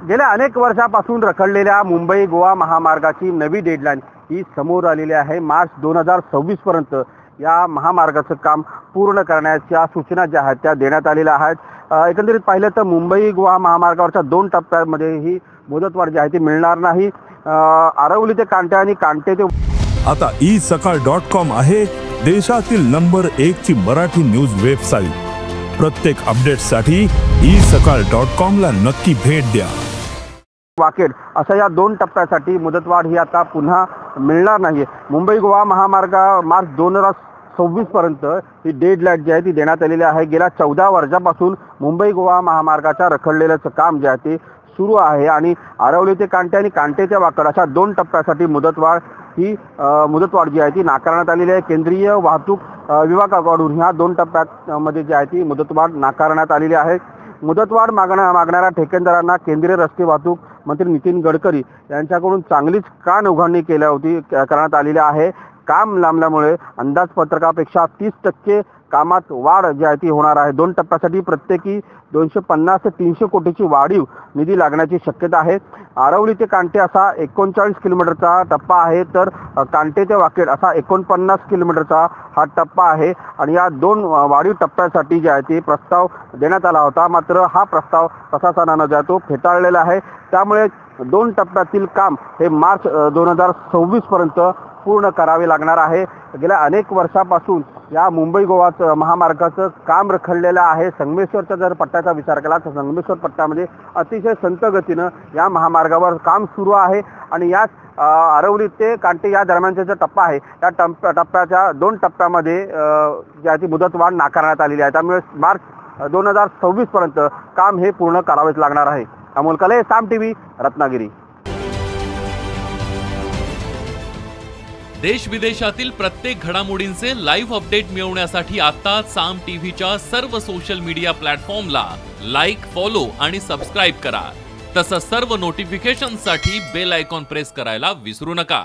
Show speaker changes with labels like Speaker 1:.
Speaker 1: गेल्या अनेक वर्षापासून रखडलेल्या मुंबई गोवा महामार्गाची नवी डेडलाईन ही समोर आलेली आहे। मार्च 2026 पर्यंत या महामार्गाचं काम पूर्ण करण्याच्या सूचना ज्या आहेत त्या देण्यात आलेल्या आहेत। एकंदरीत पाहिलं तर मुंबई गोवा महामार्गावरच्या 2 टप्प्यांमध्ये ही मुदतवाढ जी आहे ती मिळणार नाही। आरवली ते कांटे आणि कांटे ते
Speaker 2: आता isakal.com आहे देशातील नंबर 1 ची मराठी न्यूज वेबसाईट। प्रत्येक अपडेटसाठी isakal.com ला नक्की भेट द्या।
Speaker 1: वाकेड अशा या 2 टप्प्यासाठी मुदतवाढ ही आता पुन्हा मिळणार नाही। मुंबई गोवा महामार्ग मार्च 2026 पर्यंत ही डेडलाईन जी आहे ती देण्यात आलेली आहे। गेल्या 14 वर्षापासून मुंबई गोवा महामार्गाच्या रखडलेल्याचं काम जे आहे ते सुरू आहे आणि आरवली ते कांटे आणि कांटे ते वाकड अशा 2 टप्प्यासाठी मुदतवाढ जी आहे ती नाकारण्यात आलेली आहे। केंद्रीय वाहतूक विभागाकडून ह्या 2 टप्प्यांमध्ये जी आहे ती मुदतवाढ नाकारण्यात आलेली आहे। मुदतवाढ मागणाऱ्या ठेकेदारांना केंद्रीय रस्ते वाहतूक मंत्री नितीन गडकरी यांच्याकडून चांगलीच कान उघडणी करण्यात आलेली आहे। काम लांबल्यामुळे अंदाजपत्रकापेक्षा 30% कामात वाढ जी आहे ती होणार आहे। 2 टप्प्यासाठी प्रत्येकी 250 ते 300 कोटीची वाढीव निधी लागण्याची शक्यता आहे। आरवली ते कांटे असा 39 किलोमीटरचा टप्पा आहे, तर कांटे ते वाकेड असा 49 किलोमीटरचा हा टप्पा आहे आणि या 2 वाढीव टप्प्यासाठी जे आहे ते प्रस्ताव देण्यात आला होता, मात्र हा प्रस्ताव प्रशासनाने जो तो फेटाळलेला आहे। त्यामुळे 2 टप्प्यातील काम हे मार्च 2026 पर्यंत पूर्ण करावे लागणार आहे। गेल्या अनेक वर्षापासून या मुंबई गोवा महामार्गाचं काम रखडलेलं आहे। संगमेश्वरच्या जर पट्ट्याचा विचार केला तर संगमेश्वर पट्ट्यामध्ये अतिशय संत गतीनं या महामार्गावर काम सुरू आहे आणि याच आरवली ते कांटे या दरम्यानचा जो टप्पा आहे त्या टप्प्याच्या 2 टप्प्यामध्ये ज्याची मुदतवाढ नाकारण्यात आलेली आहे। त्यामुळे मार्च 2026 पर्यंत काम हे पूर्ण करावेच लागणार आहे। अमोल कले, साम टीव्ही, रत्नागिरी।
Speaker 3: देश विदेशातील प्रत्येक घडामोडींचे लाईव्ह अपडेट मिळवण्यासाठी आता साम टीव्हीच्या सर्व सोशल मीडिया प्लॅटफॉर्मला लाईक, फॉलो आणि सबस्क्राईब करा। तसंच सर्व नोटिफिकेशनसाठी बेल आयकॉन प्रेस करायला विसरू नका।